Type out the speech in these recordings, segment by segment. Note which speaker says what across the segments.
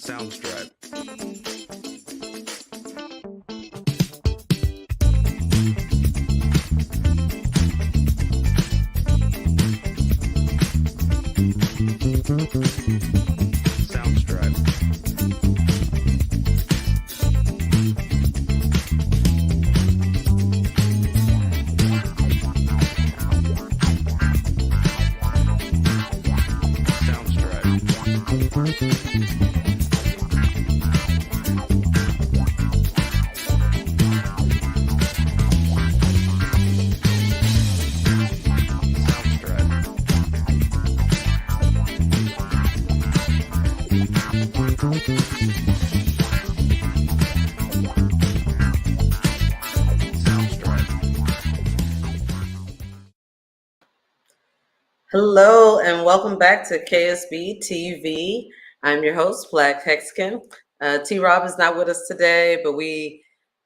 Speaker 1: Soundstripe. Soundstripe.
Speaker 2: Hello and welcome back to KSB TV. I'm your host, Black Hexican. T-Rob is not with us today, but we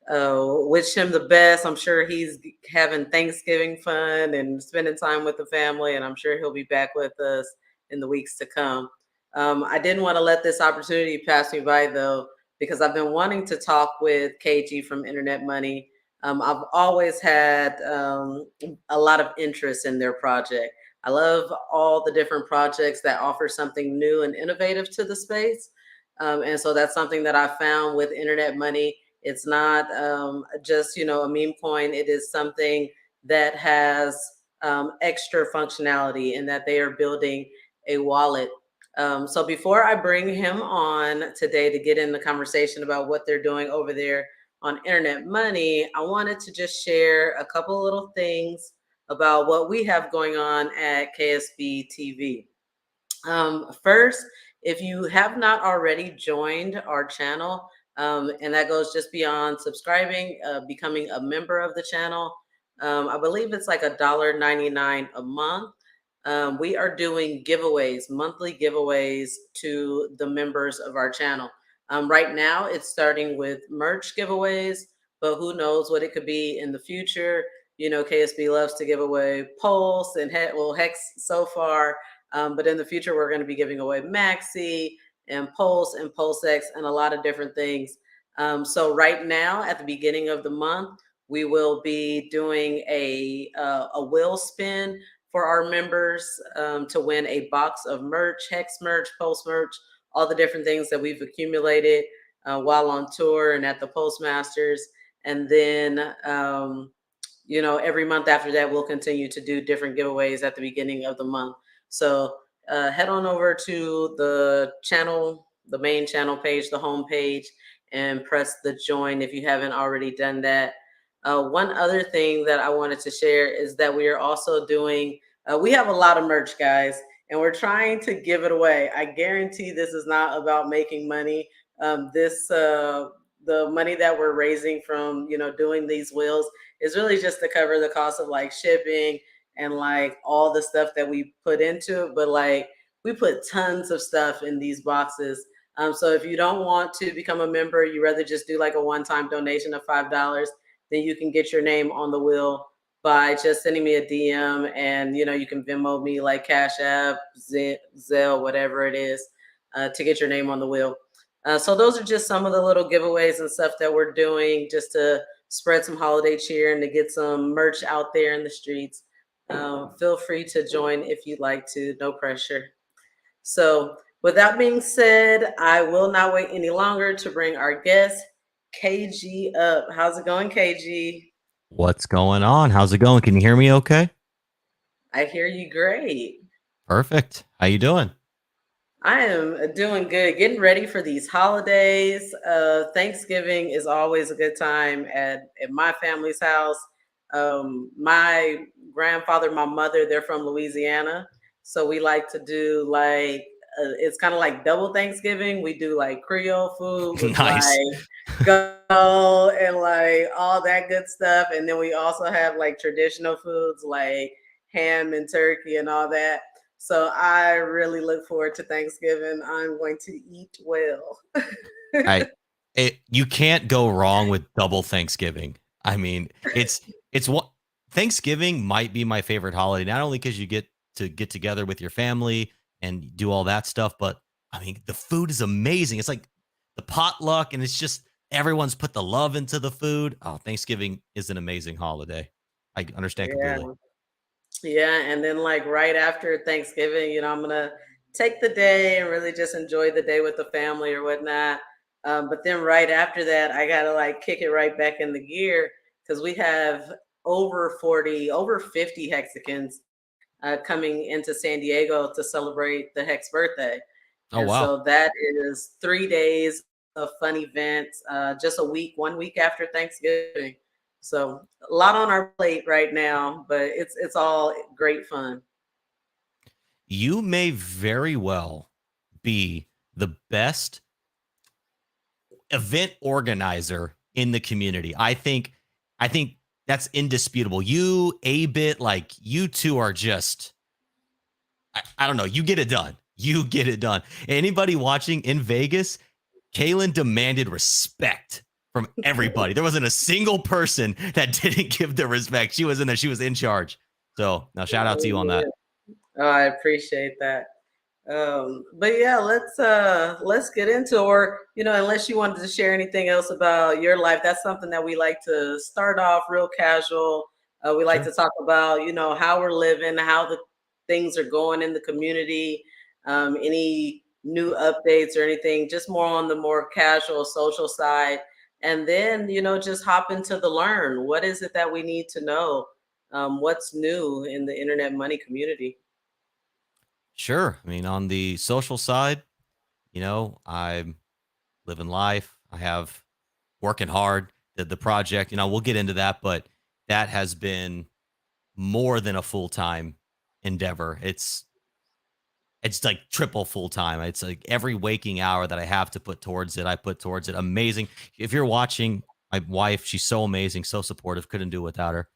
Speaker 2: wish him the best. I'm sure he's having Thanksgiving fun and spending time with the family, and I'm sure he'll be back with us in the weeks to come. I didn't want to let this opportunity pass me by, though, because I've been wanting to talk with KG from Internet Money. I've always had a lot of interest in their project. I love all the different projects that offer something new and innovative to the space. And so that's something that I found with Internet Money. It's not just, a meme coin. It is something that has extra functionality in that they are building a wallet. So before I bring him on today to get in the conversation about what they're doing over there on Internet Money, I wanted to just share a couple little things about what we have going on at KSB TV. First, if you have not already joined our channel, and that goes just beyond subscribing, becoming a member of the channel, I believe it's like $1.99 a month. We are doing giveaways, monthly giveaways to the members of our channel. Right now, it's starting with merch giveaways, but who knows what it could be in the future. KSB loves to give away Pulse and Hex so far, but in the future, we're going to be giving away Maxi and Pulse and PulseX and a lot of different things. So right now, at the beginning of the month, we will be doing a wheel spin for our members to win a box of merch, Hex merch, Pulse merch, all the different things that we've accumulated while on tour and at the Postmasters. And then every month after that, we'll continue to do different giveaways at the beginning of the month. So head on over to the channel, the main channel page, the home page, and press the join if you haven't already done that. One other thing that I wanted to share is that we are also doing, we have a lot of merch, guys, and we're trying to give it away. I guarantee this is not about making money. The money that we're raising from, doing these wheels is really just to cover the cost of like shipping and like all the stuff that we put into it. But like we put tons of stuff in these boxes. So if you don't want to become a member, you rather just do like a one-time donation of $5, then you can get your name on the wheel by just sending me a DM, and you can Venmo me like Cash App, Zelle, whatever it is, to get your name on the wheel. So those are just some of the little giveaways and stuff that we're doing just to spread some holiday cheer and to get some merch out there in the streets. Feel free to join if you'd like to, no pressure. So with that being said, I will not wait any longer to bring our guest, KG, up. How's it going, KG?
Speaker 3: What's going on? How's it going? Can you hear me okay?
Speaker 2: I hear you great.
Speaker 3: Perfect. How you doing?
Speaker 2: I am doing good, getting ready for these holidays. Thanksgiving is always a good time at my family's house. My grandfather, my mother, they're from Louisiana. So we like to do like, it's kind of like double Thanksgiving. We do like Creole food with
Speaker 3: Nice.
Speaker 2: like go and like all that good stuff. And then we also have like traditional foods like ham and turkey and all that. So I really look forward to Thanksgiving. I'm going to eat well.
Speaker 3: You can't go wrong with double Thanksgiving. I mean, it's what Thanksgiving might be my favorite holiday, not only because you get to get together with your family and do all that stuff, but I mean, the food is amazing. It's like the potluck, and it's just everyone's put the love into the food. Oh, Thanksgiving is an amazing holiday. I understand
Speaker 2: Yeah.
Speaker 3: completely.
Speaker 2: Yeah, and then like right after Thanksgiving, I'm gonna take the day and really just enjoy the day with the family or whatnot. But then right after that, I gotta like kick it right back in the gear because we have over 40, over 50 Hexicans coming into San Diego to celebrate the Hex birthday.
Speaker 3: Oh,
Speaker 2: And
Speaker 3: wow.
Speaker 2: so that is 3 days of fun events, just a week, 1 week after Thanksgiving. So a lot on our plate right now, but it's all great fun.
Speaker 3: You may very well be the best event organizer in the community. I think that's indisputable. You, A bit, like you two are just I don't know. You get it done. You get it done. Anybody watching in Vegas, Kaylin demanded respect from everybody. There wasn't a single person that didn't give the respect. She was in there. She was in charge. So now shout out to you on that.
Speaker 2: Oh, I appreciate that. But yeah, let's get into, or unless you wanted to share anything else about your life, that's something that we like to start off real casual. We like to
Speaker 3: Sure.
Speaker 2: talk about how we're living, how the things are going in the community, any new updates or anything, just more on the more casual social side. And then just hop into the learn. What is it that we need to know? What's new in the internet money community?
Speaker 3: Sure. I mean, on the social side, I'm living life. I have working hard. The project, we'll get into that, but that has been more than a full-time endeavor. It's like triple full time. It's like every waking hour that I have to put towards it, I put towards it. Amazing. If you're watching, my wife, she's so amazing, so supportive. Couldn't do it without her.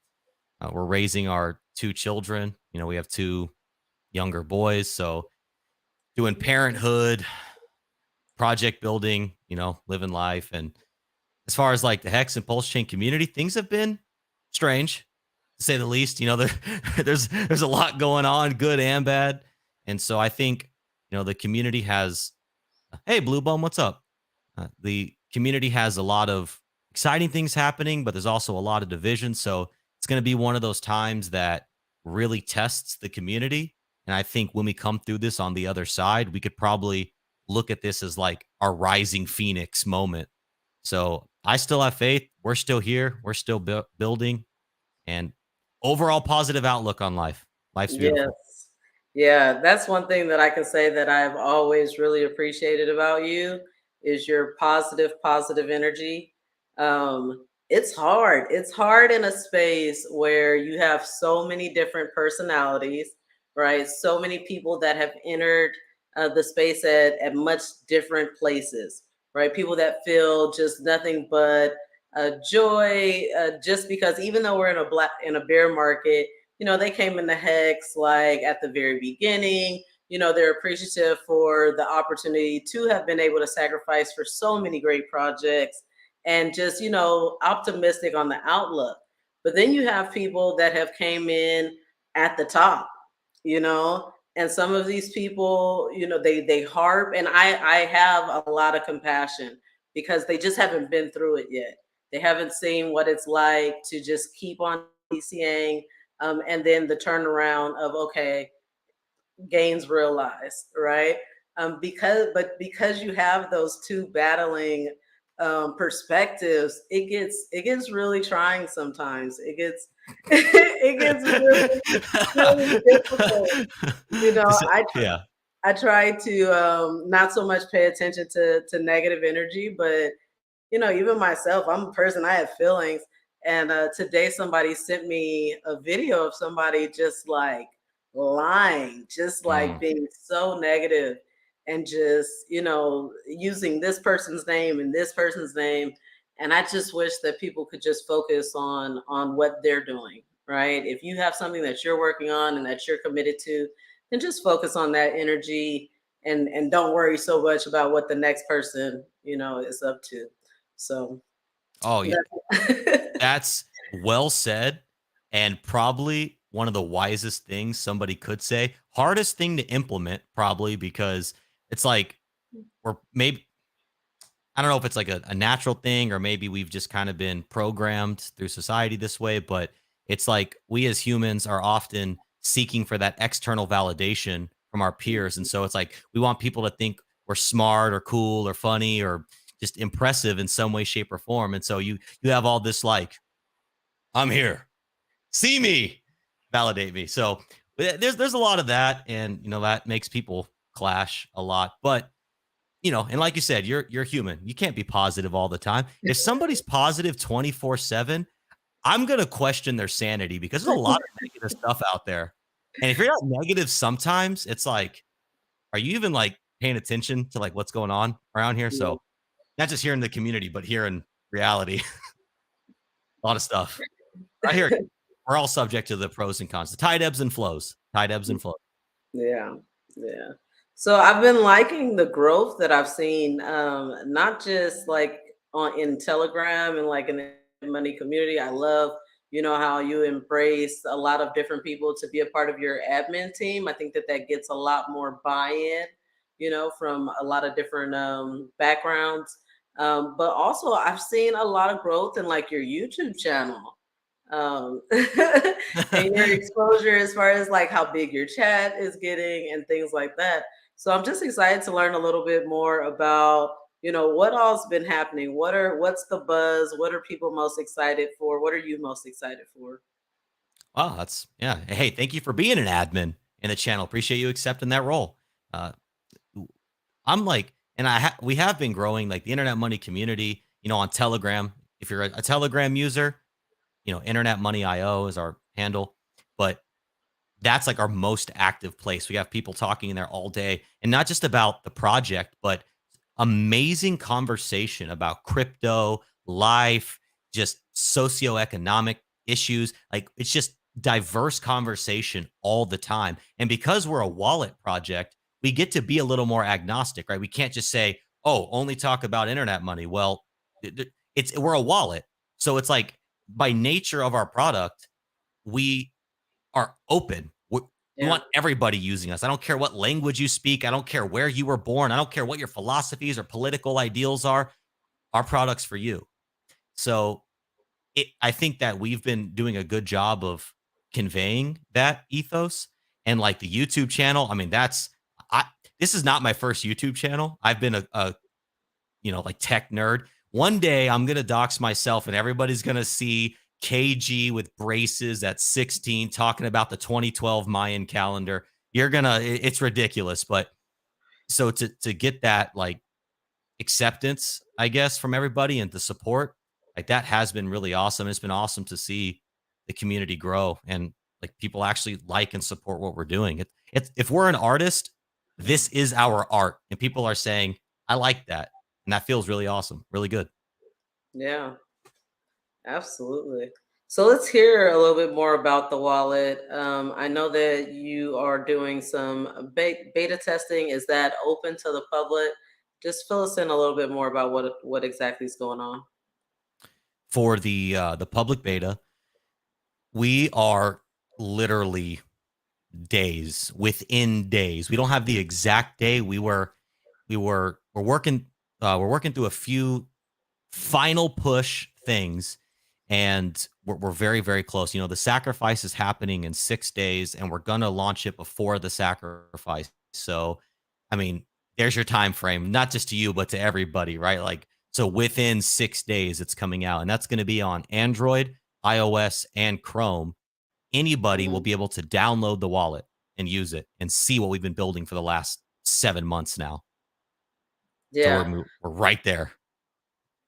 Speaker 3: We're raising our two children. We have two younger boys. So doing parenthood, project building, living life. And as far as like the Hex and Pulse Chain community, things have been strange to say the least. There's a lot going on, good and bad. And so I think, the community has, hey, Blue Bone, what's up? The community has a lot of exciting things happening, but there's also a lot of division. So it's going to be one of those times that really tests the community. And I think when we come through this on the other side, we could probably look at this as like our rising phoenix moment. So I still have faith. We're still here. We're still building, and overall positive outlook on life. Life's
Speaker 2: Yes.
Speaker 3: beautiful.
Speaker 2: Yeah, that's one thing that I can say that I've always really appreciated about you is your positive energy. It's hard. It's hard in a space where you have so many different personalities, right? So many people that have entered the space at much different places, right? People that feel just nothing but joy, just because even though we're in a bear market, they came in the Hex like at the very beginning. They're appreciative for the opportunity to have been able to sacrifice for so many great projects and just, optimistic on the outlook. But then you have people that have came in at the top, and some of these people, they harp, and I have a lot of compassion because they just haven't been through it yet. They haven't seen what it's like to just keep on DCAing, and then the turnaround of okay, gains realized, right? Because you have those two battling perspectives, it gets really trying sometimes. It gets it gets really difficult. You know, I
Speaker 3: Yeah.
Speaker 2: I try to not so much pay attention to negative energy, but even myself, I'm a person, I have feelings. And today somebody sent me a video of somebody just like lying, just like
Speaker 3: Mm.
Speaker 2: being so negative and just, using this person's name and this person's name. And I just wish that people could just focus on what they're doing, right? If you have something that you're working on and that you're committed to, then just focus on that energy and don't worry so much about what the next person, is up to. So
Speaker 3: Oh, yeah.
Speaker 2: that-
Speaker 3: That's well said, and probably one of the wisest things somebody could say. Hardest thing to implement, probably, because it's like we're maybe, I don't know if it's like a natural thing or maybe we've just kind of been programmed through society this way, but it's like we as humans are often seeking for that external validation from our peers. And so it's like we want people to think we're smart or cool or funny or just impressive in some way, shape, or form. And so you have all this like, I'm here, see me, validate me. So there's a lot of that, and that makes people clash a lot. But and like you said, you're human. You can't be positive all the time. If somebody's positive 24/7, I'm gonna question their sanity because there's a lot of negative stuff out there. And if you're not negative sometimes, it's like, are you even like paying attention to like what's going on around here?
Speaker 2: Yeah.
Speaker 3: So not just here in the community, but here in reality, a lot of stuff. I hear we're all subject to the pros and cons, the tide ebbs and flows, tide ebbs and flows.
Speaker 2: Yeah, yeah. So I've been liking the growth that I've seen, not just like on in Telegram and like in the money community. I love, how you embrace a lot of different people to be a part of your admin team. I think that that gets a lot more buy-in, from a lot of different backgrounds. But also, I've seen a lot of growth in like your YouTube channel, um, and your exposure as far as like how big your chat is getting and things like that. So I'm just excited to learn a little bit more about, what all's been happening. What's the buzz? What are people most excited for? What are you most excited for?
Speaker 3: Wow, that's yeah. Hey, thank you for being an admin in the channel. Appreciate you accepting that role. Uh, I'm like, and we have been growing like the internet money community, on Telegram. If you're a Telegram user, Internet Money IO is our handle, but that's like our most active place. We have people talking in there all day, and not just about the project, but amazing conversation about crypto, life, just socioeconomic issues. Like it's just diverse conversation all the time. And because we're a wallet project, we get to be a little more agnostic, right? We can't just say, "Oh, only talk about internet money." Well, it's we're a wallet. So it's like by nature of our product, we are open. We
Speaker 2: Yeah.
Speaker 3: want everybody using us. I don't care what language you speak. I don't care where you were born. I don't care what your philosophies or political ideals are. Our product's for you. So I think that we've been doing a good job of conveying that ethos. And like the YouTube channel, I mean, I this is not my first YouTube channel. I've been a like tech nerd. One day I'm gonna dox myself and everybody's gonna see KG with braces at 16 talking about the 2012 Mayan calendar. It's ridiculous. But so to get that like acceptance, I guess, from everybody and the support, like that has been really awesome. It's been awesome to see the community grow and like people actually like and support what we're doing. It's if we're an artist, this is our art, and people are saying, "I like that," and that feels really awesome, really good.
Speaker 2: Yeah, absolutely. So let's hear a little bit more about the wallet. I know that you are doing some beta testing. Is that open to the public? Just fill us in a little bit more about what exactly is going on.
Speaker 3: For the public beta, we are literally days within days. We don't have the exact day. We're working through a few final push things, and we're very very close. The sacrifice is happening in 6 days, and we're gonna launch it before the sacrifice. So I mean, there's your time frame, not just to you but to everybody, right? Like, so within 6 days it's coming out, and that's going to be on Android, iOS, and Chrome. Anybody will
Speaker 2: Mhm.
Speaker 3: be able to download the wallet and use it and see what we've been building for the last 7 months now. So
Speaker 2: Yeah.
Speaker 3: we're right there.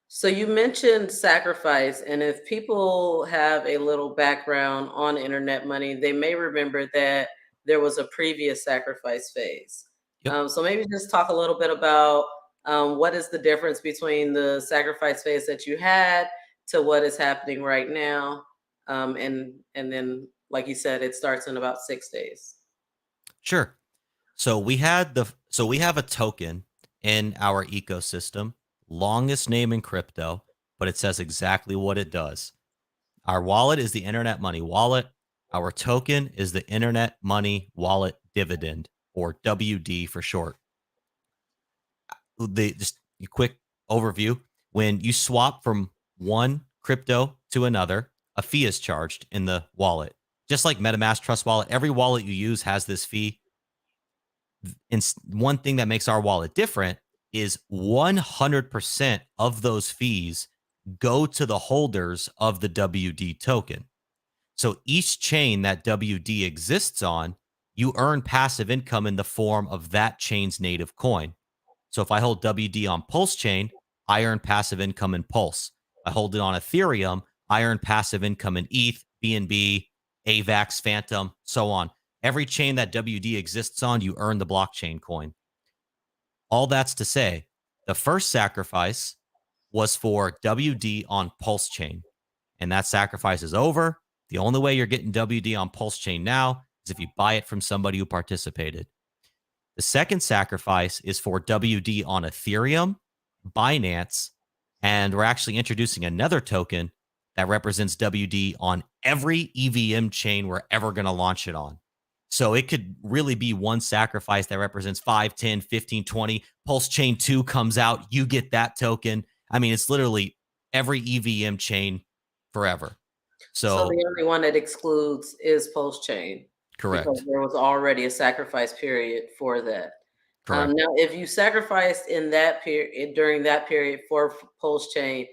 Speaker 2: So you mentioned sacrifice, and if people have a little background on internet money, they may remember that there was a previous sacrifice phase.
Speaker 3: Yep.
Speaker 2: So maybe just talk a little bit about what is the difference between the sacrifice phase that you had to what is happening right now, and then, like you said, it starts in about 6 days.
Speaker 3: Sure. So we have a token in our ecosystem, longest name in crypto, but it says exactly what it does. Our wallet is the Internet Money Wallet. Our token is the Internet Money Wallet Dividend, or WD for short. just a quick overview. When you swap from one crypto to another, a fee is charged in the wallet. Just like MetaMask Trust Wallet, every wallet you use has this fee. And one thing that makes our wallet different is 100% of those fees go to the holders of the WD token. So each chain that WD exists on, you earn passive income in the form of that chain's native coin. So if I hold WD on Pulse chain, I earn passive income in Pulse. I hold it on Ethereum, I earn passive income in ETH, BNB, AVAX, Phantom, so on. Every chain that WD exists on, you earn the blockchain coin. All that's to say, the first sacrifice was for WD on Pulse chain, and that sacrifice is over. The only way you're getting WD on Pulse chain now is if you buy it from somebody who participated. The second sacrifice is for WD on Ethereum, Binance, and we're actually introducing another token that represents WD on every EVM chain we're ever going to launch it on. So it could really be one sacrifice that represents 5, 10, 15, 20. Pulse Chain 2 comes out, you get that token. I mean, it's literally every EVM chain forever.
Speaker 2: So
Speaker 3: So
Speaker 2: the only one that excludes is Pulse Chain. Because
Speaker 3: correct.
Speaker 2: there was already a sacrifice period for that.
Speaker 3: Correct.
Speaker 2: Now, if you sacrificed in that period during that period for Pulse Chain,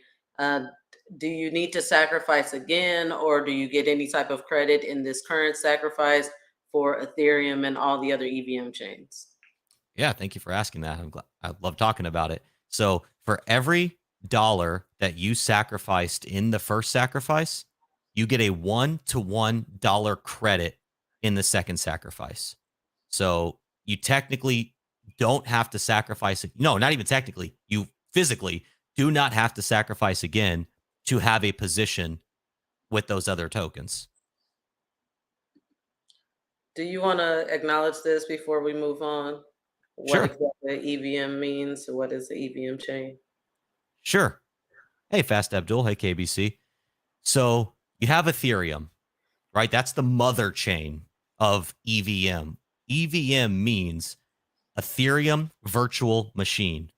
Speaker 2: do you need to sacrifice again, or do you get any type of credit in this current sacrifice for Ethereum and all the other EVM chains?
Speaker 3: Yeah, thank you for asking that. I'm glad. I love talking about it. So for every dollar that you sacrificed in the first sacrifice, you get a $1 to $1 credit in the second sacrifice. So you technically don't have to sacrifice it. No, not even technically. You physically do not have to sacrifice again to have a position with those other tokens.
Speaker 2: Do you want to acknowledge this before we move on? What
Speaker 3: Sure.
Speaker 2: exactly EVM means? What is the EVM chain?
Speaker 3: Sure. Hey, Fast Abdul. Hey, KBC. So you have Ethereum, right? That's the mother chain of EVM. EVM means Ethereum virtual machine.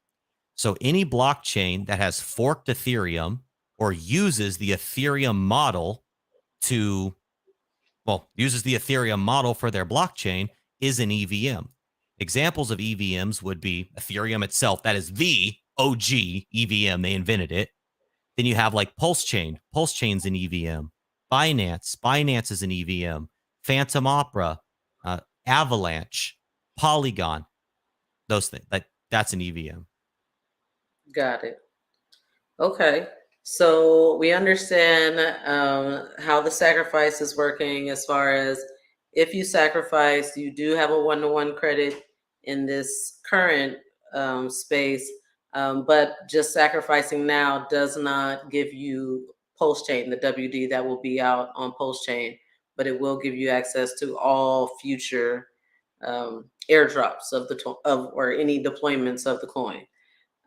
Speaker 3: So any blockchain that has forked Ethereum or uses the Ethereum model to, uses the Ethereum model for their blockchain is an EVM. Examples of EVMs would be Ethereum itself. That is the OG EVM. They invented it. Then you have like Pulse Chain. Pulse Chain's an EVM. Binance is an EVM. Phantom Opera, Avalanche, Polygon, those things. That's an EVM.
Speaker 2: Got it. Okay. So we understand how the sacrifice is working as far as if you sacrifice, you do have a one-to-one credit in this current space, but just sacrificing now does not give you Pulse Chain, the WD that will be out on Pulse Chain, but it will give you access to all future airdrops of or any deployments of the coin.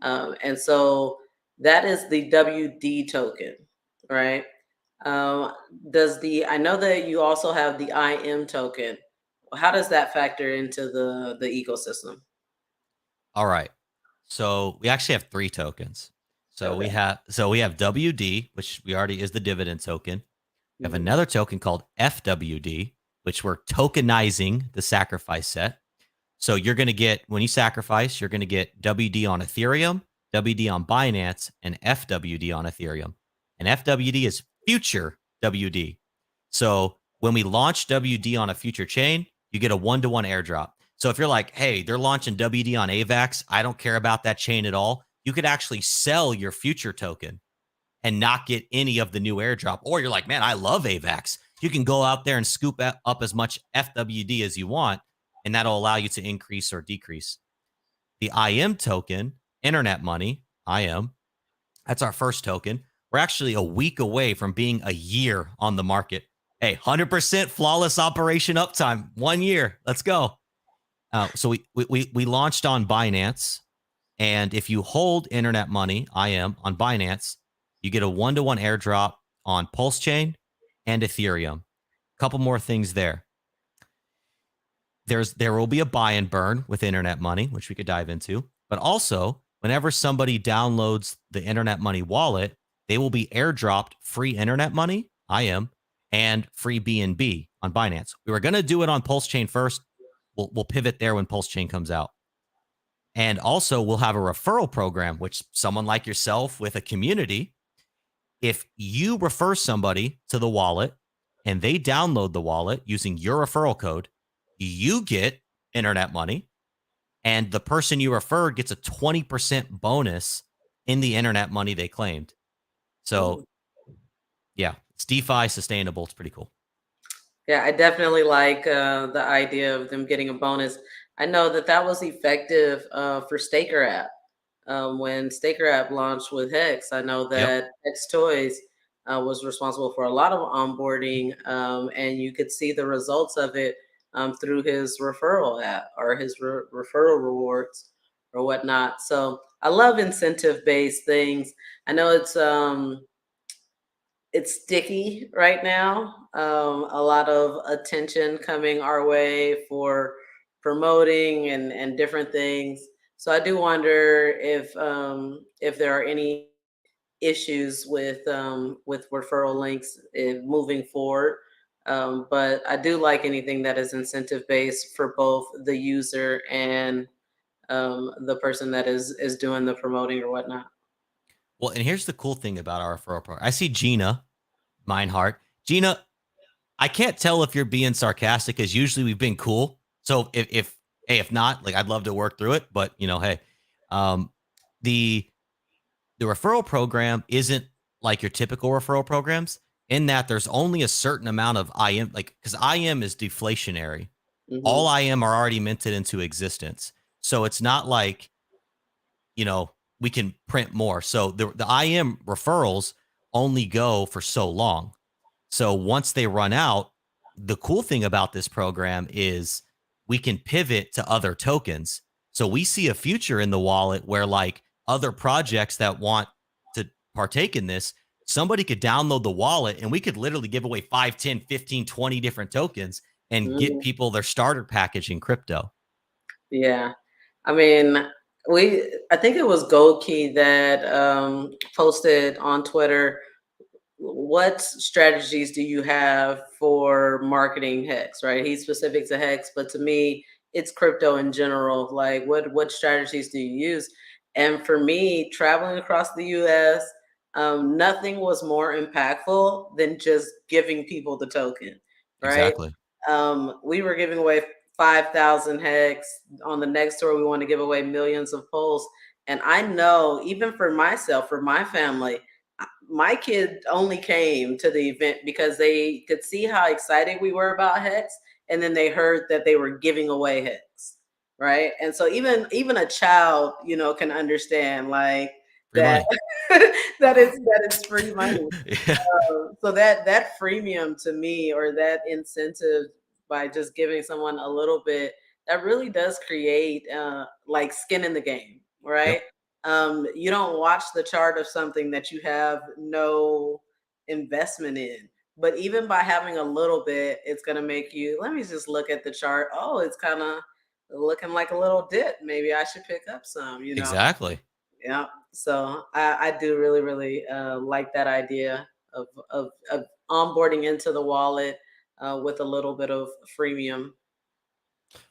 Speaker 2: And so that is the WD token, right? I know that you also have the IM token. How does that factor into the ecosystem?
Speaker 3: All right. So we actually have 3 tokens. So
Speaker 2: Okay.
Speaker 3: we have WD, which we already is the dividend token. We have
Speaker 2: Mhm.
Speaker 3: another token called FWD, which we're tokenizing the sacrifice set. So you're going to get, when you sacrifice, you're going to get WD on Ethereum, WD on Binance, and FWD on Ethereum. And FWD is future WD. So when we launch WD on a future chain, you get a 1-to-1 airdrop. So if you're like, hey, they're launching WD on AVAX, I don't care about that chain at all, you could actually sell your future token and not get any of the new airdrop. Or you're like, man, I love AVAX. You can go out there and scoop up as much FWD as you want, and that'll allow you to increase or decrease. The IM token, Internet Money, IM, that's our first token. We're actually a week away from being a year on the market. Hey, 100% flawless operation uptime, 1 year. Let's go. So we launched on Binance, and if you hold Internet Money, IM, on Binance, you get a 1-to-1 airdrop on Pulse Chain and Ethereum. Couple more things there. There will be a buy and burn with Internet Money, which we could dive into, but also Whenever somebody downloads the Internet Money wallet, they will be airdropped free Internet Money, IM, and free BNB on Binance. We were going to do it on Pulse Chain first. We'll pivot there when Pulse Chain comes out. And also, we'll have a referral program, which someone like yourself with a community, if you refer somebody to the wallet and they download the wallet using your referral code, you get Internet Money, and the person you referred gets a 20% bonus in the Internet Money they claimed. So, yeah, it's DeFi sustainable. It's pretty cool.
Speaker 2: Yeah, I definitely like the idea of them getting a bonus. I know that was effective for Staker app. When Staker app launched with Hex, I know
Speaker 3: Yep.
Speaker 2: that Hex Toys was responsible for a lot of onboarding, and you could see the results of it through his referral app or his referral rewards or whatnot. So I love incentive-based things. I know it's sticky right now. A lot of attention coming our way for promoting and different things. So I do wonder if there are any issues with referral links moving forward. But I do like anything that is incentive based for both the user and the person that is doing the promoting or whatnot.
Speaker 3: Well, and here's the cool thing about our referral program. I see Gina Meinhardt. Gina, I can't tell if you're being sarcastic, because usually we've been cool. So if not, like, I'd love to work through it. But hey, the referral program isn't like your typical referral programs, in that there's only a certain amount of IM, like, because IM is deflationary. All IM are already minted into existence. So it's not like, we can print more. So the IM referrals only go for so long. So once they run out, the cool thing about this program is we can pivot to other tokens. So we see a future in the wallet where, like, other projects that want to partake in this, somebody could download the wallet and we could literally give away 5, 10, 15, 20 different tokens and get people their starter package in crypto.
Speaker 2: Yeah. I mean, I think it was Gold Key that posted on Twitter, what strategies do you have for marketing Hex, right? He's specific to Hex, but to me, it's crypto in general. Like, what strategies do you use? And for me, traveling across the US, nothing was more impactful than just giving people the token, right?
Speaker 3: Exactly.
Speaker 2: We were giving away 5,000 Hex. On the next tour, we want to give away millions of Pulse. And I know, even for myself, for my family, my kid only came to the event because they could see how excited we were about Hex, and then they heard that they were giving away Hex, right? And so even a child, can understand, like,
Speaker 3: Free
Speaker 2: that
Speaker 3: money.
Speaker 2: that it's free money.
Speaker 3: Yeah.
Speaker 2: So that freemium to me, or that incentive by just giving someone a little bit, that really does create like skin in the game,
Speaker 3: Yep.
Speaker 2: right? You don't watch the chart of something that you have no investment in. But even by having a little bit, it's going to make you, let me just look at the chart. Oh, it's kind of looking like a little dip. Maybe I should pick up some.
Speaker 3: Exactly.
Speaker 2: Yeah. So I do really, really like that idea of onboarding into the wallet with a little bit of freemium.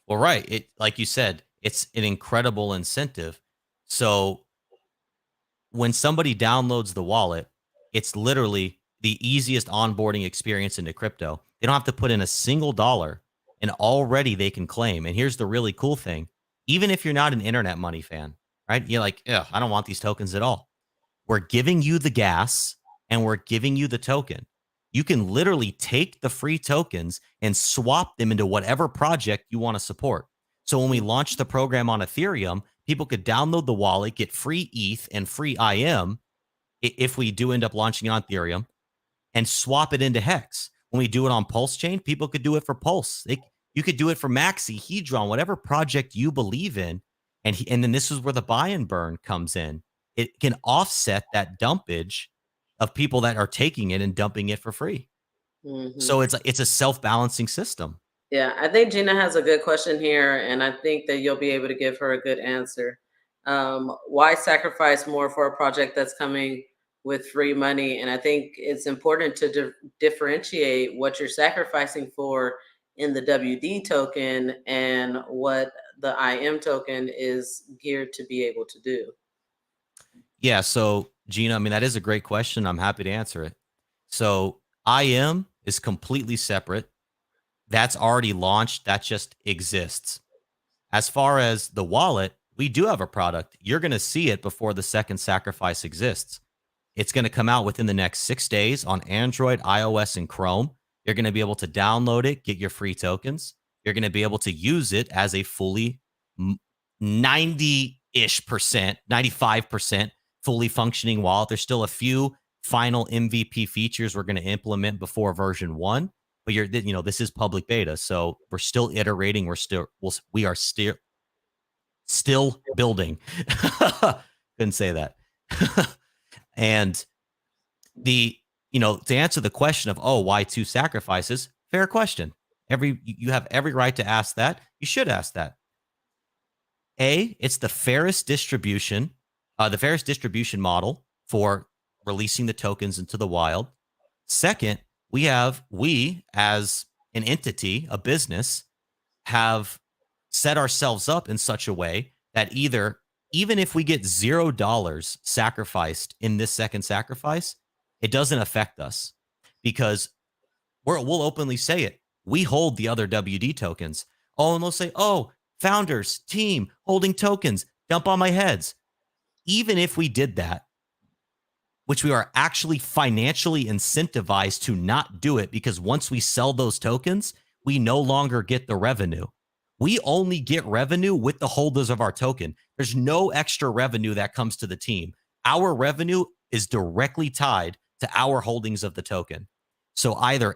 Speaker 3: Well, right. It, like you said, it's an incredible incentive. So when somebody downloads the wallet, it's literally the easiest onboarding experience into crypto. They don't have to put in a single dollar, and already they can claim. And here's the really cool thing. Even if you're not an Internet Money fan, right? You're like, yeah, I don't want these tokens at all. We're giving you the gas and we're giving you the token. You can literally take the free tokens and swap them into whatever project you want to support. So when we launched the program on Ethereum, people could download the wallet, get free ETH and free IM if we do end up launching on Ethereum, and swap it into Hex. When we do it on Pulse Chain, people could do it for Pulse. You could do it for Maxi, Hedron, whatever project you believe in. And then this is where the buy and burn comes in. It can offset that dumpage of people that are taking it and dumping it for free.
Speaker 2: Hmm.
Speaker 3: So it's a self-balancing system.
Speaker 2: Yeah, I think Gina has a good question here, and I think that you'll be able to give her a good answer. Why sacrifice more for a project that's coming with free money? And I think it's important to differentiate what you're sacrificing for in the WD token and what the IM token is geared to be able to do.
Speaker 3: Yeah. So, Gina, I mean, that is a great question. I'm happy to answer it. So, IM is completely separate. That's already launched. That just exists. As far as the wallet, we do have a product. You're going to see it before the second sacrifice exists. It's going to come out within the next 6 days on Android, iOS, and Chrome. You're going to be able to download it, get your free tokens. You're going to be able to use it as a fully 90-ish percent, 95% fully functioning wallet. There's still a few final MVP features we're going to implement before version 1, but this is public beta, so we're still iterating. We are still building. Couldn't say that. And to answer the question of, why 2 sacrifices? Fair question. You have every right to ask that. You should ask that. It's the fairest distribution model for releasing the tokens into the wild. Second, we as an entity, a business, have set ourselves up in such a way that even if we get $0 sacrificed in this second sacrifice, it doesn't affect us, because we'll openly say it. We hold the other WD tokens. And they'll say, founders, team, holding tokens, dump on my heads. Even if we did that, which we are actually financially incentivized to not do it, because once we sell those tokens, we no longer get the revenue. We only get revenue with the holders of our token. There's no extra revenue that comes to the team. Our revenue is directly tied to our holdings of the token. So either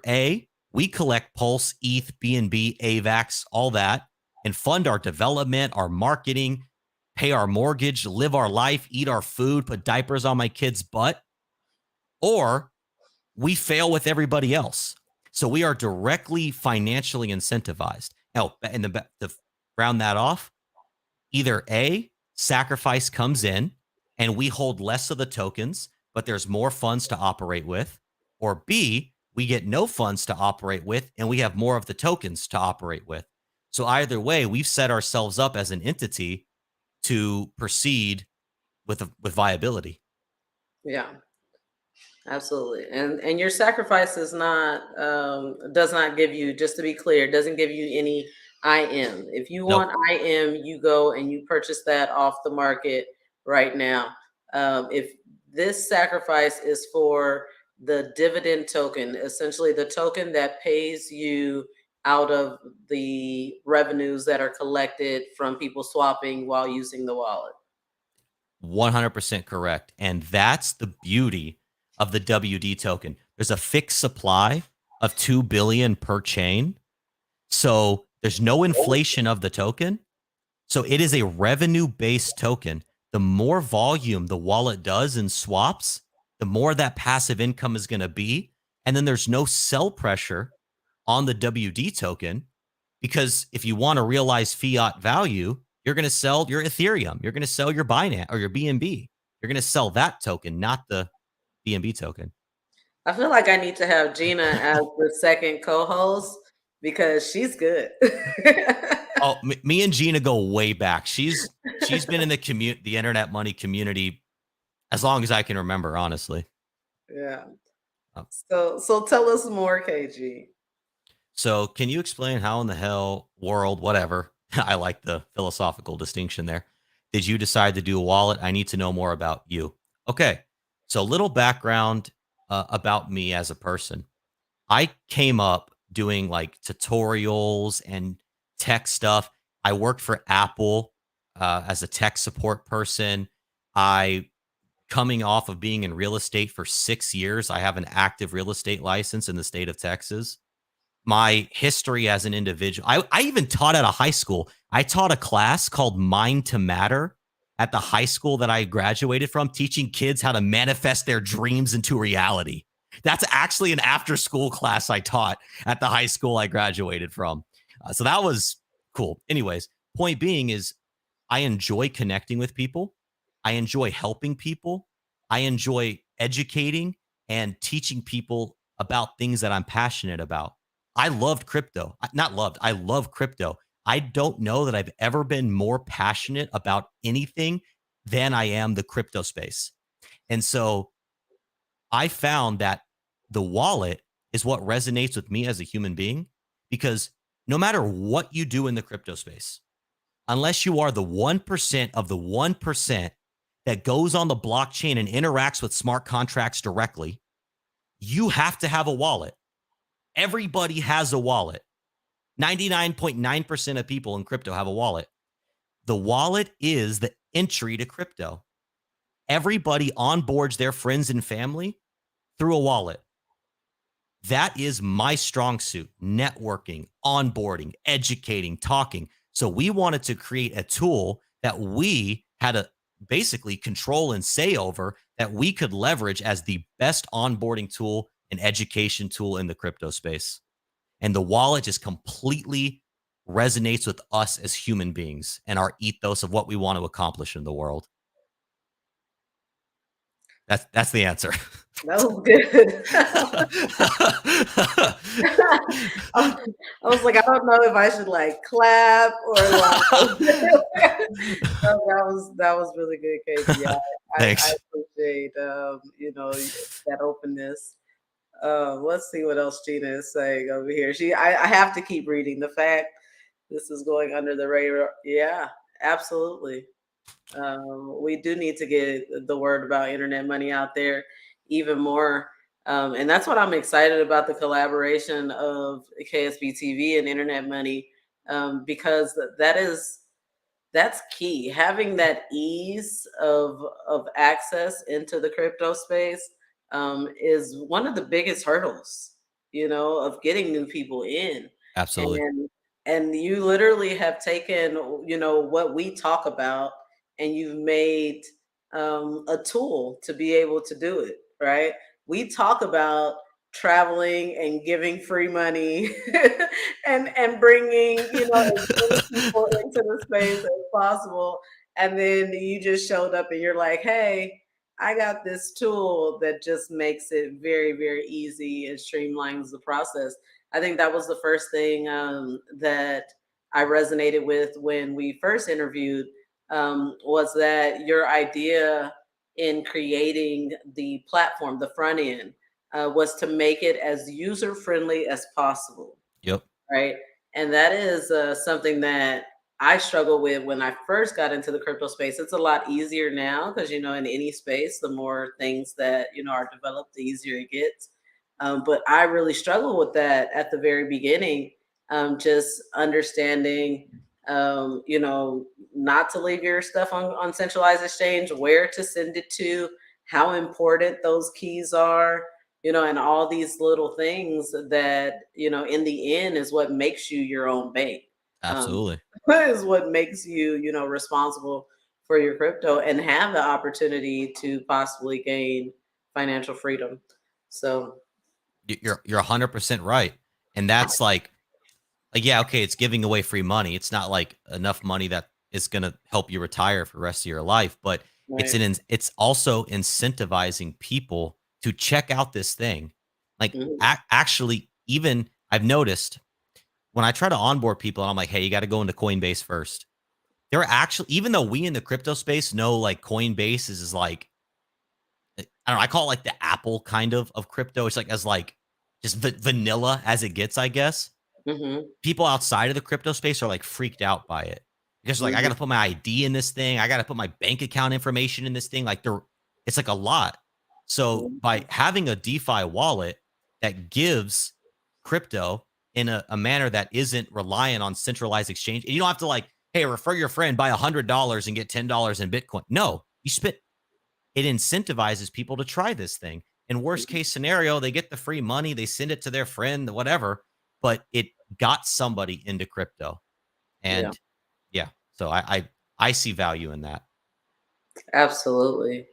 Speaker 3: we collect Pulse, ETH, BNB, AVAX, all that, and fund our development, our marketing, pay our mortgage, live our life, eat our food, put diapers on my kid's butt, or we fail with everybody else. So we are directly financially incentivized. Now, to round that off, either sacrifice comes in and we hold less of the tokens, but there's more funds to operate with, or B, we get no funds to operate with and we have more of the tokens to operate with. So either way, we've set ourselves up as an entity to proceed with viability.
Speaker 2: Yeah, absolutely. And your sacrifice is not does not give you, just to be clear, doesn't give you any IM. If you want IM, you go and you purchase that off the market right now. If this sacrifice is for the dividend token, essentially the token that pays you out of the revenues that are collected from people swapping while using the wallet.
Speaker 3: 100% correct. And that's the beauty of the WD token. There's a fixed supply of 2 billion per chain. So there's no inflation of the token. So it is a revenue-based token. The more volume the wallet does in swaps, the more that passive income is going to be. And then there's no sell pressure on the WD token, because if you want to realize fiat value, you're going to sell your Ethereum. You're going to sell your Binance or your BNB. You're going to sell that token, not the BNB token.
Speaker 2: I feel like I need to have Gina as the second co-host because she's good.
Speaker 3: Me and Gina go way back. She's been in the internet money community as long as I can remember, honestly.
Speaker 2: Yeah. So tell us more, KG.
Speaker 3: So can you explain how in the hell world, whatever, I like the philosophical distinction there, did you decide to do a wallet? I need to know more about you. Okay. So a little background about me as a person. I came up doing like tutorials and tech stuff. I worked for Apple as a tech support person. Coming off of being in real estate for 6 years, I have an active real estate license in the state of Texas. My history as an individual, I even taught at a high school. I taught a class called Mind to Matter at the high school that I graduated from, teaching kids how to manifest their dreams into reality. That's actually an after-school class I taught at the high school I graduated from. So that was cool. Anyways, point being is I enjoy connecting with people. I enjoy helping people. I enjoy educating and teaching people about things that I'm passionate about. I loved crypto. Not loved, I love crypto. I don't know that I've ever been more passionate about anything than I am the crypto space. And so I found that the wallet is what resonates with me as a human being because no matter what you do in the crypto space, unless you are the 1% of the 1% that goes on the blockchain and interacts with smart contracts directly, you have to have a wallet. Everybody has a wallet. 99.9% of people in crypto have a wallet. The wallet is the entry to crypto. Everybody onboards their friends and family through a wallet. That is my strong suit: networking, onboarding, educating, talking. So we wanted to create a tool that we had to basically control and say over, that we could leverage as the best onboarding tool and education tool in the crypto space. And the wallet just completely resonates with us as human beings and our ethos of what we want to accomplish in the world. That's the answer.
Speaker 2: That was good. I was like, I don't know if I should like clap or like. That was really good, Casey. I
Speaker 3: Thanks.
Speaker 2: appreciate that openness. Let's see what else Gina is saying over here. I have to keep reading. The fact this is going under the radar. Yeah, absolutely. We do need to get the word about internet money out there even more. And that's what I'm excited about, the collaboration of KSB TV and internet money, because that's key. Having that ease of access into the crypto space is one of the biggest hurdles, of getting new people in.
Speaker 3: Absolutely.
Speaker 2: And you literally have taken, what we talk about, and you've made a tool to be able to do it, right? We talk about traveling and giving free money and bringing, as many people into the space as possible. And then you just showed up and you're like, hey, I got this tool that just makes it very, very easy and streamlines the process. I think that was the first thing that I resonated with when we first interviewed, was that your idea in creating the platform, the front end, was to make it as user friendly as possible,
Speaker 3: Yep.
Speaker 2: right? And that is something that I struggled with when I first got into the crypto space. It's a lot easier now because, in any space, the more things that, are developed, the easier it gets. But I really struggled with that at the very beginning, just understanding, not to leave your stuff on centralized exchange, where to send it to, how important those keys are, and all these little things that, in the end is what makes you your own bank.
Speaker 3: Absolutely.
Speaker 2: Is what makes you, responsible for your crypto and have the opportunity to possibly gain financial freedom. So,
Speaker 3: You're 100% right. And that's like yeah, okay, it's giving away free money. It's not like enough money that is going to help you retire for the rest of your life, but
Speaker 2: right.
Speaker 3: it's also incentivizing people to check out this thing. Like
Speaker 2: Mhm.
Speaker 3: actually, even I've noticed when I try to onboard people and I'm like, hey, you got to go into Coinbase first. They're actually, even though we in the crypto space know like Coinbase is like, I don't know, I call it like the Apple kind of crypto. It's like as like just vanilla as it gets, I guess.
Speaker 2: Mhm.
Speaker 3: People outside of the crypto space are like freaked out by it because like I got
Speaker 2: Mhm.
Speaker 3: to put my ID in this thing. I got to put my bank account information in this thing. Like it's like a lot. So by
Speaker 2: Mhm.
Speaker 3: having a DeFi wallet that gives crypto in a manner that isn't reliant on centralized exchange, and you don't have to like, hey, refer your friend, buy $100 and get $10 in Bitcoin. No, you spend it incentivizes people to try this thing. In worst case scenario, they get the free money, they send it to their friend, whatever, but it got somebody into crypto.
Speaker 2: Yeah,
Speaker 3: And yeah, so I see value in that.
Speaker 2: absolutely.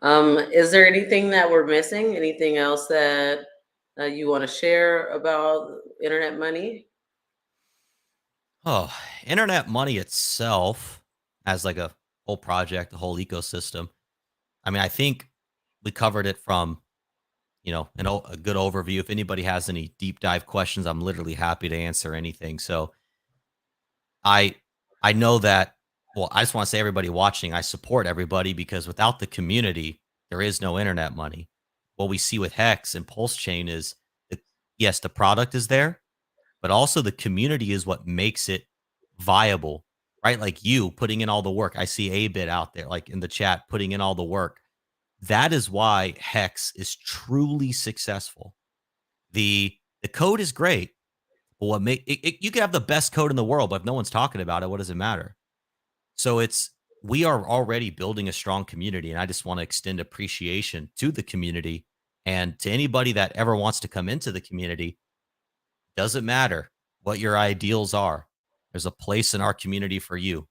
Speaker 2: Is there anything that we're missing? Anything else that you want to share about internet money?
Speaker 3: Oh, internet money itself. as like a whole project, a whole ecosystem. I mean, I think we covered it from, you know, a good overview. If anybody has any deep dive questions, I'm literally happy to answer anything. So I I know that, well, I just want to say everybody watching, I support everybody because without the community, there is no internet money. What we see with Hex and Pulse Chain is that, yes, the product is there, but also the community is what makes it viable, right? Like you putting in all the work. I see a bit out there, like in the chat, putting in all the work. That is why Hex is truly successful. The code is great, but what make it, you can have the best code in the world, but if no one's talking about it, what does it matter? So it's we are already building a strong community, and I just want to extend appreciation to the community and to anybody that ever wants to come into the community. Doesn't matter what your ideals are. There's a place in our community for you.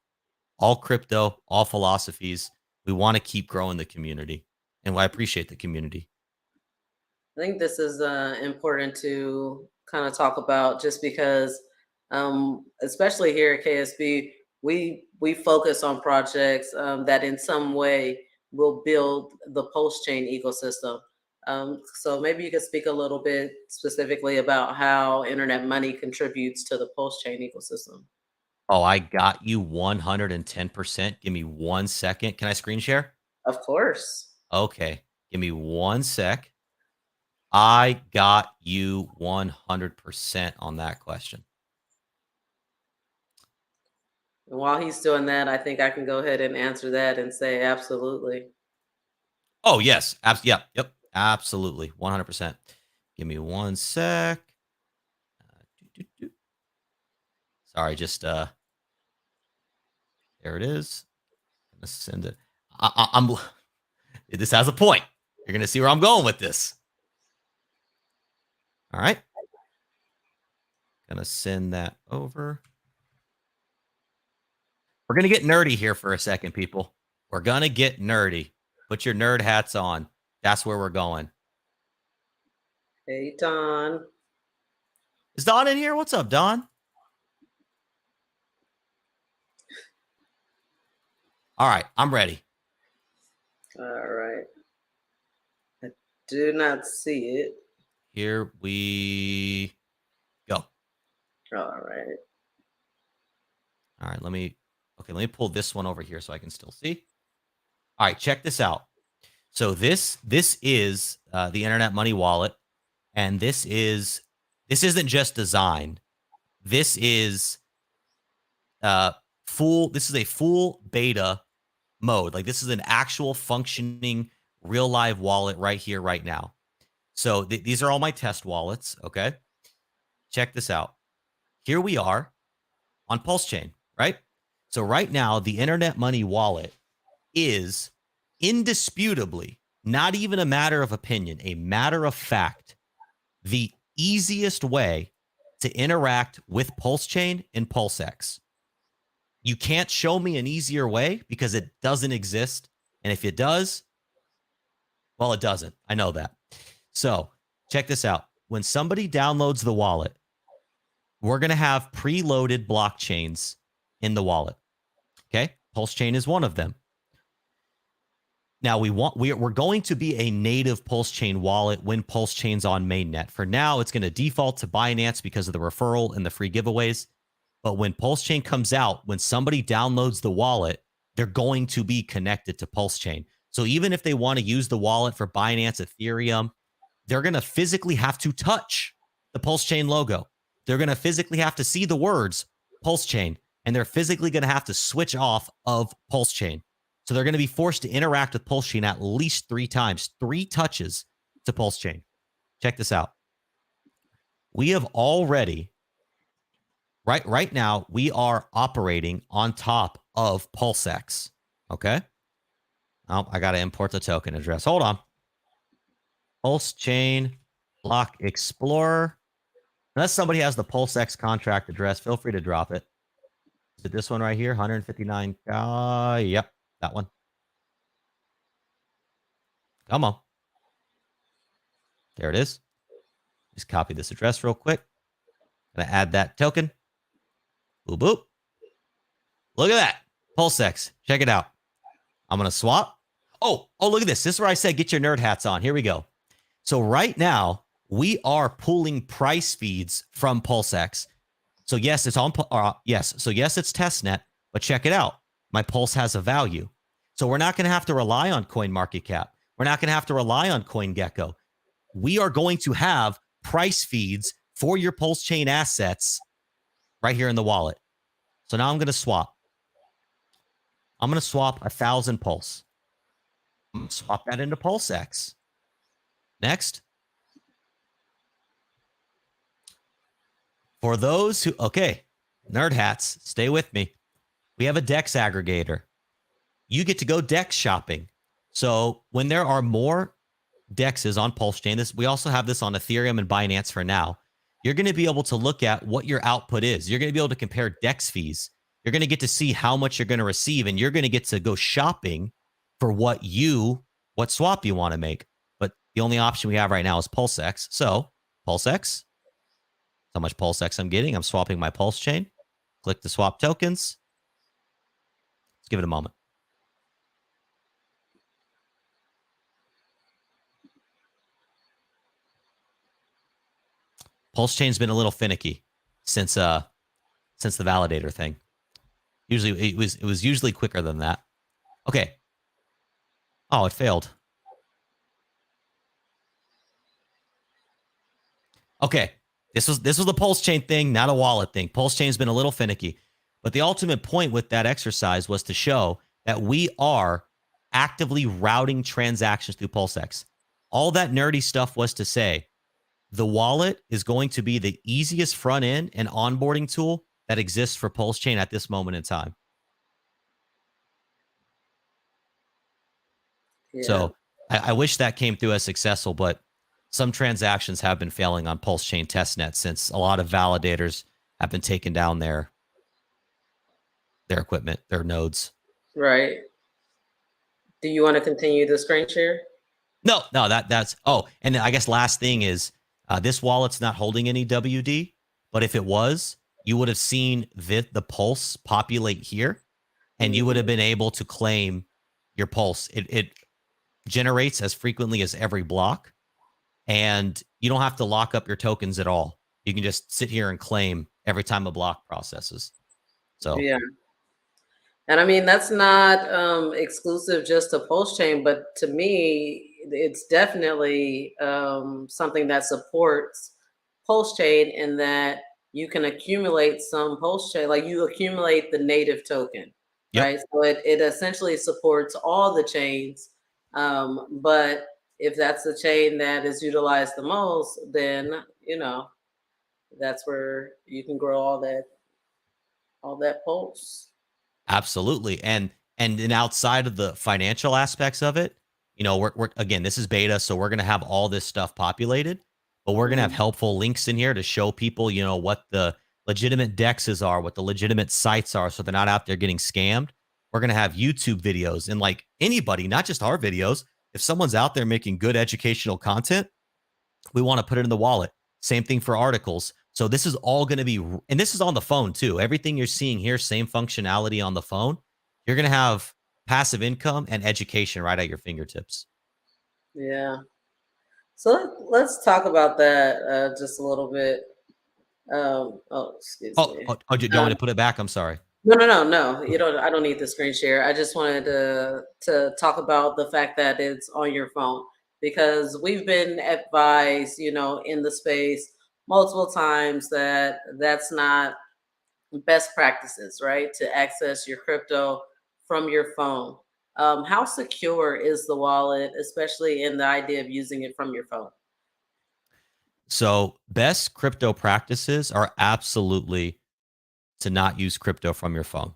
Speaker 3: All crypto, all philosophies. We want to keep growing the community, and I appreciate the community.
Speaker 2: I think this is important to kind of talk about just because, especially here at KSB, we focus on projects that in some way will build the Pulse Chain ecosystem. So maybe you could speak a little bit specifically about how internet money contributes to the Pulse Chain ecosystem.
Speaker 3: Oh, I got you 110%. Give me 1 second. Can I screen share?
Speaker 2: Of course.
Speaker 3: Okay. Give me 1 sec. I got you 100% on that question.
Speaker 2: And while he's doing that, I think I can go ahead and answer that and say absolutely.
Speaker 3: Oh, yes. Yep. Absolutely. 100%. Give me 1 sec. Sorry, just there it is. I'm gonna send it. I'm this has a point. You're gonna see where I'm going with this. All right. Gonna send that over. We're gonna get nerdy here for a second, people. We're gonna get nerdy. Put your nerd hats on. That's where we're going.
Speaker 2: Hey, Don.
Speaker 3: Is Don in here? What's up, Don? All right, I'm ready.
Speaker 2: All right. I do not see it.
Speaker 3: Here we go.
Speaker 2: All right.
Speaker 3: All right, let me pull this one over here so I can still see. All right, check this out. So this is the Internet Money Wallet, and this isn't just design. This is a full beta mode. Like this is an actual functioning real live wallet right here, right now. So these are all my test wallets. Okay, check this out. Here we are on Pulse Chain, right? So right now, the Internet Money Wallet is indisputably, not even a matter of opinion, a matter of fact, the easiest way to interact with Pulse Chain and PulseX. You can't show me an easier way because it doesn't exist. And if it does, well, it doesn't. I know that. So check this out. When somebody downloads the wallet, we're going to have preloaded blockchains in the wallet. Okay. Pulse Chain is one of them. Now we're going to be a native Pulse Chain wallet when Pulse Chain's on mainnet. For now, it's going to default to Binance because of the referral and the free giveaways. But when Pulse Chain comes out, when somebody downloads the wallet, they're going to be connected to Pulse Chain. So even if they want to use the wallet for Binance, Ethereum, they're going to physically have to touch the Pulse Chain logo. They're going to physically have to see the words Pulse Chain, and they're physically going to have to switch off of Pulse Chain. So they're going to be forced to interact with Pulse Chain at least 3 times, 3 touches to Pulse Chain. Check this out. We have already, right now, we are operating on top of PulseX. Okay. Oh, I got to import the token address. Hold on. Pulse Chain Block Explorer. Unless somebody has the PulseX contract address, feel free to drop it. Is it this one right here? 159. Yep, that one. Come on. There it is. Just copy this address real quick. Gonna add that token. Boop, boop. Look at that. PulseX, check it out. I'm going to swap. Oh, look at this. This is where I said get your nerd hats on. Here we go. So right now, we are pulling price feeds from PulseX. So yes, it's on. So yes, it's testnet, but check it out. My Pulse has a value. So we're not going to have to rely on CoinMarketCap. We're not going to have to rely on CoinGecko. We are going to have price feeds for your Pulse chain assets right here in the wallet. So now I'm going to swap. I'm going to swap 1,000 Pulse. I'm going to swap that into PulseX. Next. For those who, okay, nerd hats, stay with me. We have a DEX aggregator. You get to go DEX shopping. So when there are more DEXs on Pulse Chain, we also have this on Ethereum and Binance for now. You're going to be able to look at what your output is. You're going to be able to compare DEX fees. You're going to get to see how much you're going to receive, and you're going to get to go shopping for what swap you want to make. But the only option we have right now is PulseX. So PulseX, how much PulseX I'm getting. I'm swapping my Pulse chain. Click the swap tokens. Let's give it a moment. Pulse chain's been a little finicky since the validator thing. Usually it was usually quicker than that. Okay. Oh, it failed. Okay. This was the Pulse chain thing, not a wallet thing. Pulse chain's been a little finicky. But the ultimate point with that exercise was to show that we are actively routing transactions through PulseX. All that nerdy stuff was to say the wallet is going to be the easiest front end and onboarding tool that exists for Pulse Chain at this moment in time. Yeah. So I wish that came through as successful, but some transactions have been failing on Pulse Chain testnet since a lot of validators have been taking down their equipment, their nodes.
Speaker 2: Right. Do you want to continue the screen share?
Speaker 3: No, that's, and then I guess last thing is this wallet's not holding any WD, but if it was, you would have seen the Pulse populate here, and you would have been able to claim your Pulse. It generates as frequently as every block, and you don't have to lock up your tokens at all. You can just sit here and claim every time a block processes. So
Speaker 2: yeah. And I mean, that's not exclusive just to Pulse Chain, but to me, it's definitely something that supports Pulse Chain in that you can accumulate some Pulse Chain, like you accumulate the native token, right? So it essentially supports all the chains. But if that's the chain that is utilized the most, then, that's where you can grow all that Pulse.
Speaker 3: Absolutely. And then outside of the financial aspects of it, we're again, this is beta, so we're going to have all this stuff populated, but we're going to have helpful links in here to show people, what the legitimate DEXs are, what the legitimate sites are, so they're not out there getting scammed. We're going to have YouTube videos, and like anybody, not just our videos, if someone's out there making good educational content, we want to put it in the wallet. Same thing for articles. So this is all going to be, and this is on the phone too. Everything you're seeing here, same functionality on the phone. You're going to have passive income and education right at your fingertips.
Speaker 2: Yeah. So let's talk about that just a little bit. Excuse me.
Speaker 3: Do you want me to put it back? I'm sorry.
Speaker 2: No. You don't. I don't need the screen share. I just wanted to talk about the fact that it's on your phone, because we've been advised, in the space multiple times that that's not best practices, right? To access your crypto from your phone. How secure is the wallet, especially in the idea of using it from your phone?
Speaker 3: So best crypto practices are absolutely to not use crypto from your phone.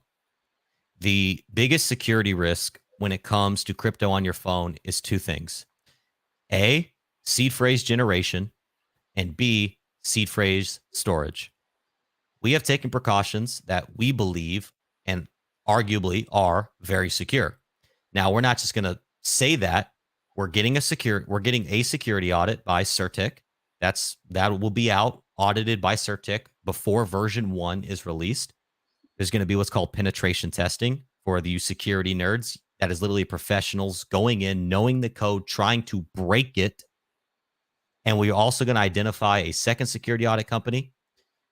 Speaker 3: The biggest security risk when it comes to crypto on your phone is two things. A, seed phrase generation, and B, seed phrase storage. We have taken precautions that we believe and arguably are very secure. Now, we're not just going to say that. We're getting a security audit by Certic. That will be out, audited by Certic before version 1 is released. There's going to be what's called penetration testing. for the security nerds. That is literally professionals going in, knowing the code, trying to break it. And we're also going to identify a second security audit company.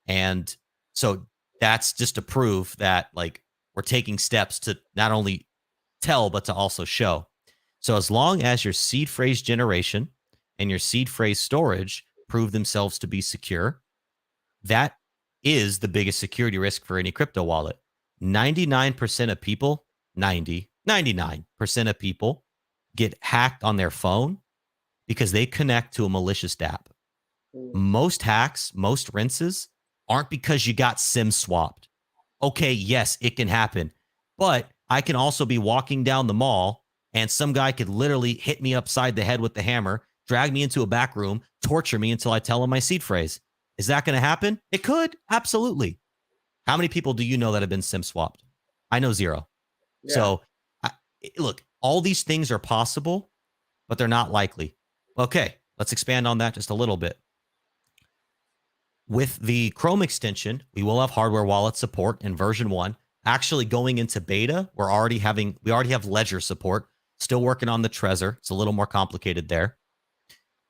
Speaker 3: And so that's just to prove that like we're taking steps to not only tell, but to also show. So as long as your seed phrase generation and your seed phrase storage prove themselves to be secure, that is the biggest security risk for any crypto wallet. 99% of people, 99% of people get hacked on their phone because they connect to a malicious app. Most hacks, most rinses aren't because you got SIM swapped. Okay, yes, it can happen. But I can also be walking down the mall and some guy could literally hit me upside the head with the hammer, drag me into a back room, torture me until I tell him my seed phrase. Is that going to happen? It could. Absolutely. How many people do you know that have been SIM swapped? I know zero. Yeah. So look, all these things are possible, but they're not likely. Okay, let's expand on that just a little bit. With the Chrome extension, we will have hardware wallet support in version 1. Actually going into beta, we already have Ledger support. Still working on the Trezor. It's a little more complicated there.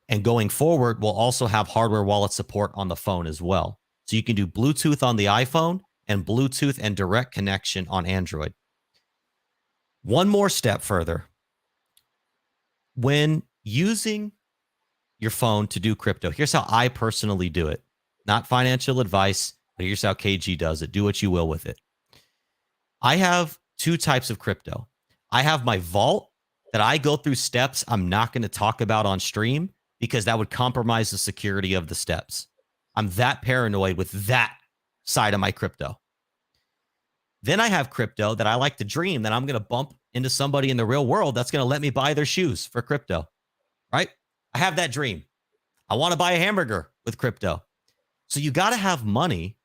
Speaker 3: And going forward, we'll also have hardware wallet support on the phone as well. So you can do Bluetooth on the iPhone and Bluetooth and direct connection on Android. One more step further. When using your phone to do crypto, here's how I personally do it. Not financial advice, but here's how KG does it. Do what you will with it. I have two types of crypto. I have my vault that I go through steps I'm not going to talk about on stream because that would compromise the security of the steps. I'm that paranoid with that side of my crypto. Then I have crypto that I like to dream that I'm going to bump into somebody in the real world that's going to let me buy their shoes for crypto, right? I have that dream. I want to buy a hamburger with crypto. So you got to have money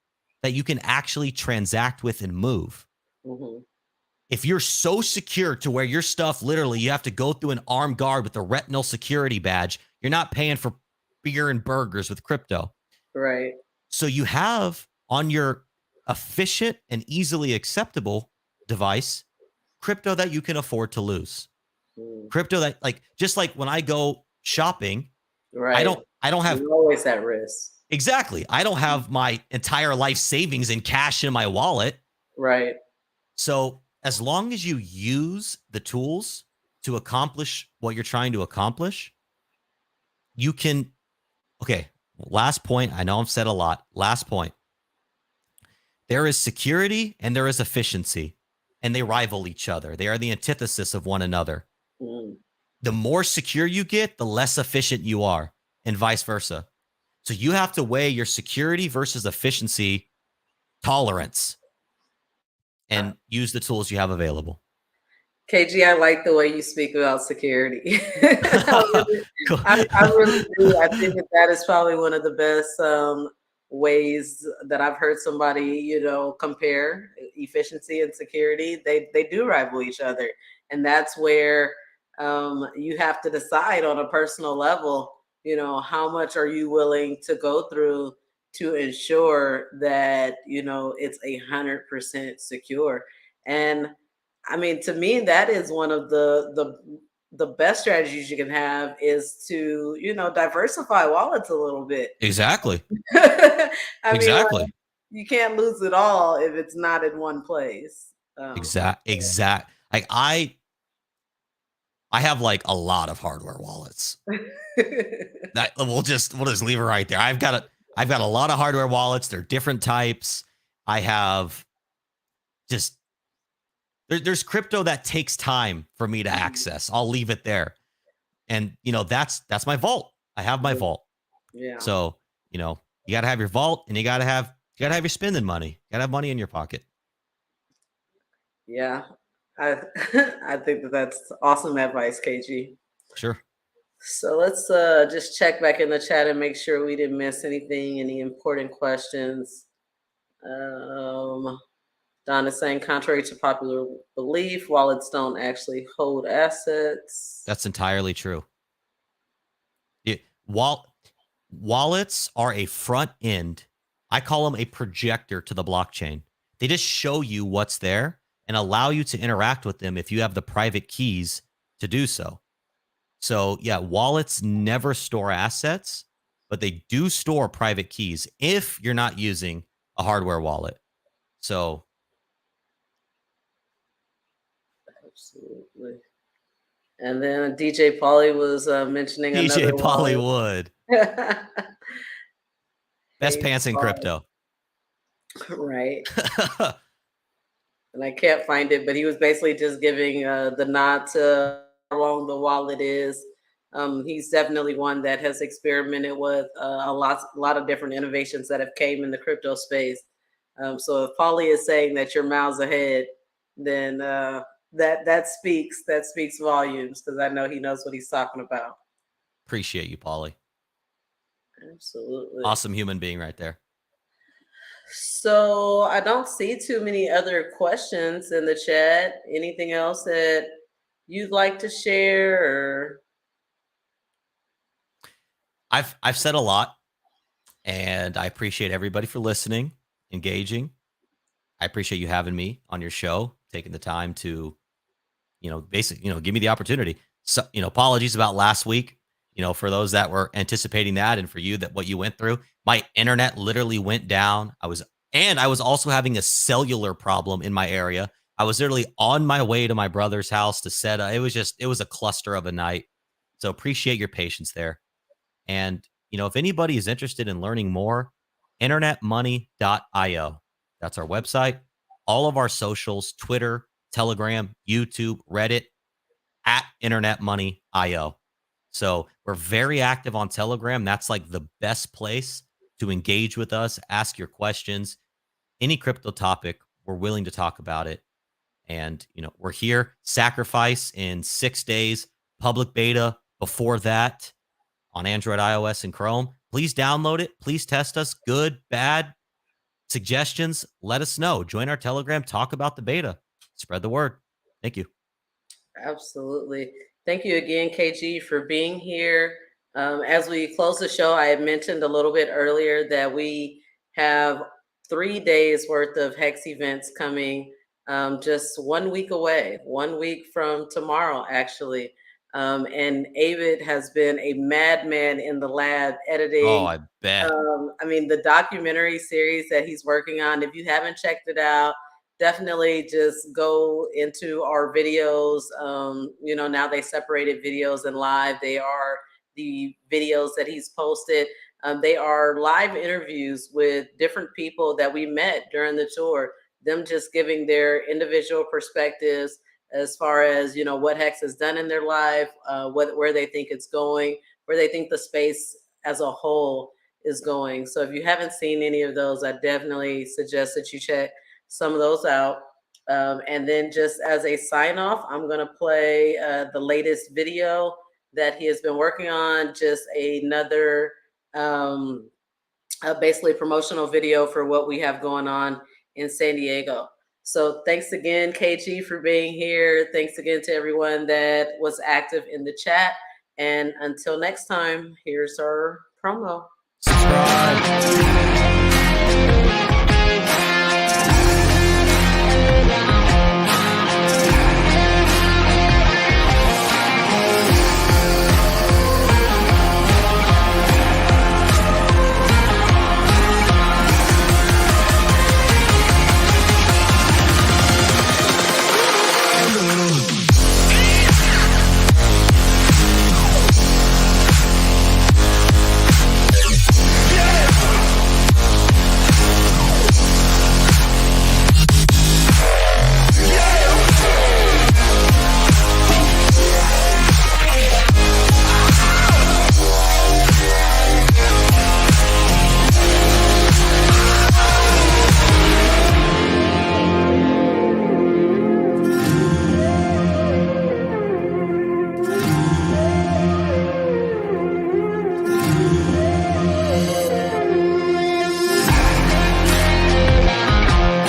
Speaker 3: that you can actually transact with and move. Mm-hmm. If you're so secure to where your stuff, literally, you have to go through an armed guard with a retinal security badge, you're not paying for beer and burgers with crypto.
Speaker 2: Right. So
Speaker 3: you have on your efficient and easily acceptable device, crypto that you can afford to lose. Crypto that, like, just like when I go shopping, right. I don't have,
Speaker 2: you're always at risk.
Speaker 3: Exactly. I don't have my entire life savings in cash in my wallet.
Speaker 2: Right.
Speaker 3: So as long as you use the tools to accomplish what you're trying to accomplish, you can. Okay. Last point. I know I've said a lot. Last point. There is security and there is efficiency, and they rival each other. They are the antithesis of one another. The more secure you get, the less efficient you are, and vice versa. So you have to weigh your security versus efficiency tolerance and use the tools you have available.
Speaker 2: KG, I like the way you speak about security. I really do. I think that is probably one of the best ways that I've heard somebody, compare efficiency and security. They do rival each other. And that's where you have to decide on a personal level, how much are you willing to go through to ensure that, it's 100% secure. And I mean, to me, that is one of the best strategies you can have is to, diversify wallets a little bit.
Speaker 3: Exactly.
Speaker 2: Exactly. Like, you can't lose it all if it's not in one place.
Speaker 3: Exact. Like I have like a lot of hardware wallets. That we'll just leave it right there. I've got a lot of hardware wallets. They're different types. I have just there's crypto that takes time for me to access. I'll leave it there. And that's my vault. I have my vault. Yeah. So, you gotta have your vault and you gotta have your spending money. You gotta have money in your pocket.
Speaker 2: Yeah. I think that's awesome advice, KG.
Speaker 3: Sure.
Speaker 2: So let's just check back in the chat and make sure we didn't miss anything, any important questions. Don is saying, contrary to popular belief, wallets don't actually hold assets.
Speaker 3: That's entirely true. Wallets are a front end. I call them a projector to the blockchain. They just show you what's there, and allow you to interact with them if you have the private keys to do so. So yeah, wallets never store assets, but they do store private keys if you're not using a hardware wallet. So
Speaker 2: Absolutely. And then DJ Pauly was mentioning
Speaker 3: DJ
Speaker 2: another wallet.
Speaker 3: Bollywood, best
Speaker 2: Hey,
Speaker 3: pants in
Speaker 2: Pauly.
Speaker 3: crypto.
Speaker 2: Right. And I can't find it, but he was basically just giving the nod to how long the wallet is. He's definitely one that has experimented with a lot of different innovations that have came in the crypto space. So if Pauly is saying that you're miles ahead, then that speaks volumes, because I know he knows what he's talking about.
Speaker 3: Appreciate you, Pauly.
Speaker 2: Absolutely.
Speaker 3: Awesome human being right there.
Speaker 2: So I don't see too many other questions in the chat. Anything else that you'd like to share? Or
Speaker 3: I've said a lot, and I appreciate everybody for listening, engaging. I appreciate you having me on your show, taking the time to, basically, give me the opportunity. So, apologies about last week, for those that were anticipating that, and for you that what you went through. My internet literally went down. I was also having a cellular problem in my area. I was literally on my way to my brother's house to set up. It was a cluster of a night. So appreciate your patience there. And, if anybody is interested in learning more, internetmoney.io. That's our website. All of our socials, Twitter, Telegram, YouTube, Reddit, at internetmoney.io. So we're very active on Telegram. That's like the best place to engage with us, ask your questions, any crypto topic. We're willing to talk about it. And, we're here. Sacrifice in 6 days, public beta before that on Android, iOS, and Chrome. Please download it. Please test us. Good, bad, suggestions. Let us know. Join our Telegram. Talk about the beta. Spread the word. Thank you.
Speaker 2: absolutely. Thank you again, KG, for being here. As we close the show, I had mentioned a little bit earlier that we have 3 days worth of Hex events coming just 1 week away, 1 week from tomorrow, actually. And Avid has been a madman in the lab editing.
Speaker 3: Oh, I bet.
Speaker 2: The documentary series that he's working on, if you haven't checked it out, definitely just go into our videos. Now they separated videos and live. They are the videos that he's posted. They are live interviews with different people that we met during the tour, them just giving their individual perspectives as far as what Hex has done in their life, where they think it's going, where they think the space as a whole is going. So if you haven't seen any of those, I definitely suggest that you check some of those out. And then just as a sign off, I'm going to play the latest video that he has been working on, just another basically promotional video for what we have going on in San Diego. So thanks again, KG, for being here. Thanks again to everyone that was active in the chat. And until next time, here's our promo.
Speaker 3: Subscribe.